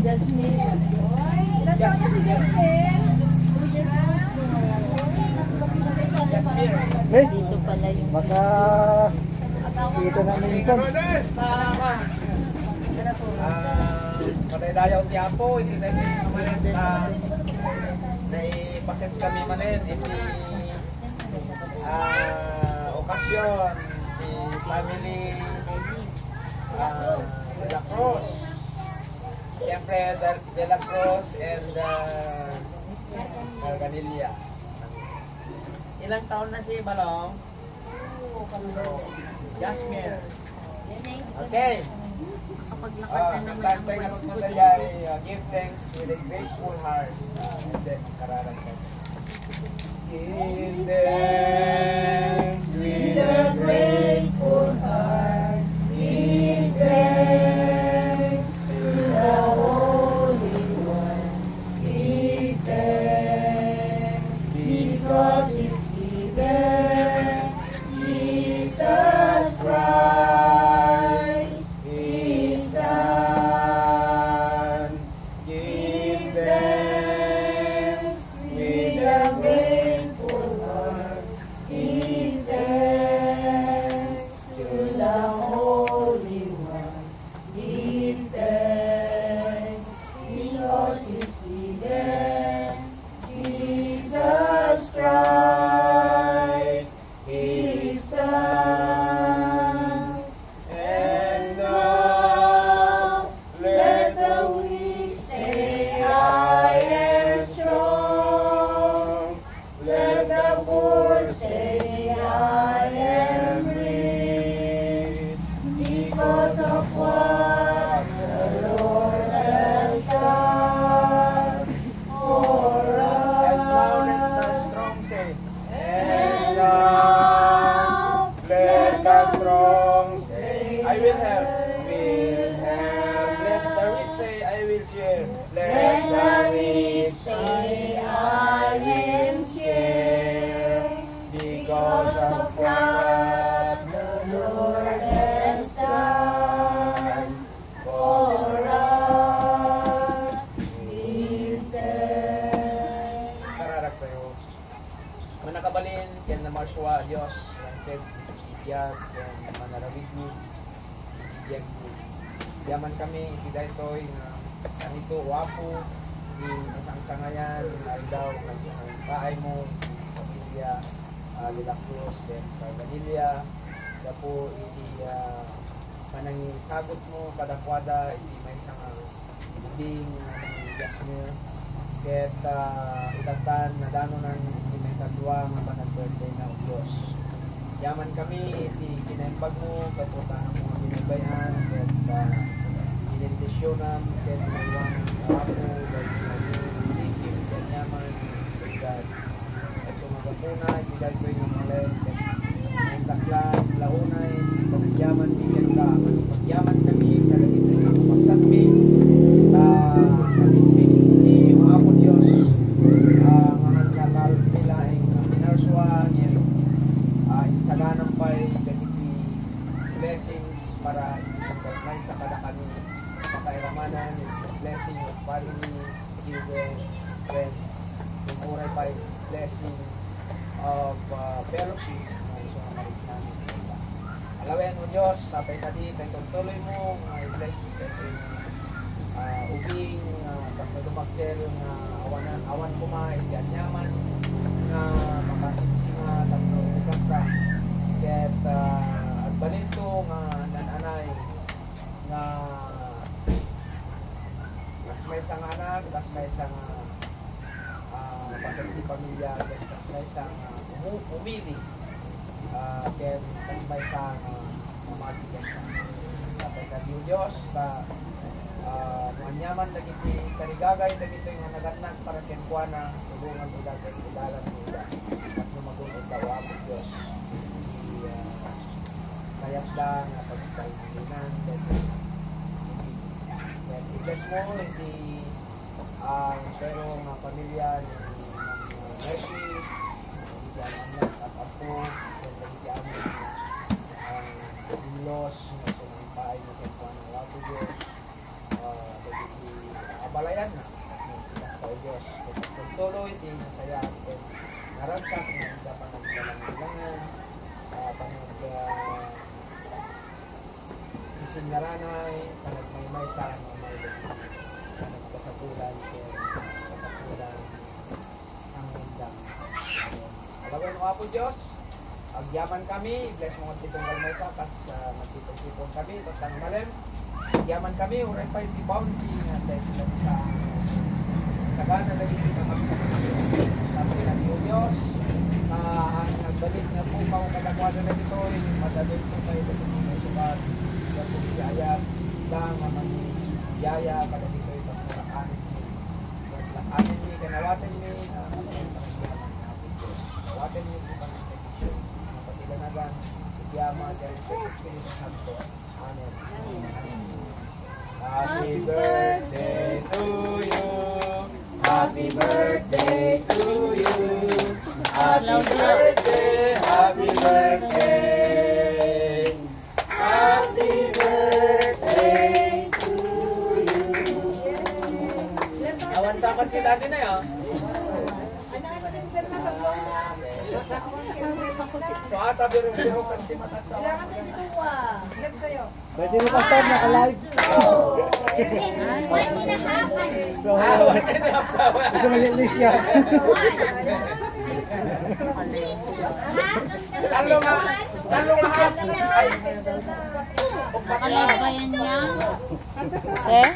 Jasmine. Ilan taon na si Jasmine? 2 years old. Dito pala yung... Baka kita na minsan. Patay dayaw tiyapo, hindi na malit. Naipaset kami malit. Iti okasyon, di family De La Cruz. Siyempre, De La Cruz and Garganilla. Ilang taon na si Balong? Jasmine. Okay. Kapaglakad na naman ang Give thanks with a grateful heart. Give thanks with a grateful heart. Give thanks to the Holy One. Give thanks because He's given Jesus Christ, His Son. Give thanks with a grateful heart. Give thanks to the Holy One. Give thanks because He's given Jesus Christ, His Son. And now let the weak say, I am strong. Let the poor say, I am rich, because of what the Lord has done for us. And now let the strong say, and now let the strong say, I will help, will help. Let the rich say, I will share. Let the rich say, I will share, because of what the Lord has done for us. Give thanks. Kararag tayo. Manakabalin, yan na marswa, Diyos, yang Ted, ibiyag, yan manarawid mo, ibiyag mo. Yaman kami, ipida ito, ang ito, wapo, yung isang sangayan, aldaw, ng bahay mo, pamilya, De La Cruz, then Garganilla, dapo, iti, panangi sagot mo, kadakwada, iti may isang ibing, Jasmine, ket idagtan na dano ng imetadwa nga panag-birthday na Diyos. Yaman kami, iti kinaimbag mo, kaputa ng mga binibayan, ket inindisyonan, ket ilang ako, isip, ket yaman, ket at sumagapuna, idagay ng malit, ket naindaklan, launay, pagyaman, ket ka, pagyaman kami, kalagit ng magsatmi, kalimbing ni Mga Diyos, ngahan sa talot nila ang pinarswa, insaganang pa'y ganiti blessings para may sa kada kami pakairamanan, blessing of family, children, friends, yung oray pa'y blessing of fellowship na gusto nga marit namin. Alawin mo Diyos, sabay ka dito, tuloy mo, bless ubing, pagkadumaktel, awan kumain, ganyaman, na makasipsi nga, tatlo, ikas ka. Ket, agbalito nga nananay, nga mas may isang anak, mas may isang pasagti pamilya, ket mas may isang umili, ket mas may isang mamatigan ka. Sapay ka Diyos, manyaman dagiti tarigagay dagiti nga naganag para kenkwana tulungan mo dagiti tigalan mo at lumagungod daw ang Diyos kayat lang na pagkainan i-bless mo hindi pero nga pamilya ng Mercy dagiti anak at apo dagiti amin in-laws nga sumampay mo aragsak, sa panagdalang-dalangan, sisingaranay, panagmaymay sa panagkasapulan, kasapulan, ang hindang. Alawin mo po Diyos, agyaman kami, bless mo ang titong galmay sa kas, magtitong-tipong kami, tapos malim, agyaman kami, uray pa yung bounty, na dahil sa sagana na dito kami sa pagkakas ng Diyos, na ang nagbalik na po pa kung katakwada na dito, madalil po tayo dito ng sukat, sa pagkiyaya, lang naman ni Yaya, kada dito itong murakanin ni, murakanin ni, kanawatan ni, na pagkakayaman natin Diyos. Kawatin niyo po kami ng edisyon, mapatilanagan, igyama, dahil sa Espiritu Santo. Amen. Happy birthday to you. Happy birthday to you. Happy birthday, happy birthday. Happy birthday to you. Awan sapat kita din na yun. So ata biro-biro kan ti matatawa. Kailangan din ito Get kayo. Pwede mo pastor naka-live. One and a half. So, gusto mag-list niya. Talo nga hap. Ay. Nakalabayan niya. Eh?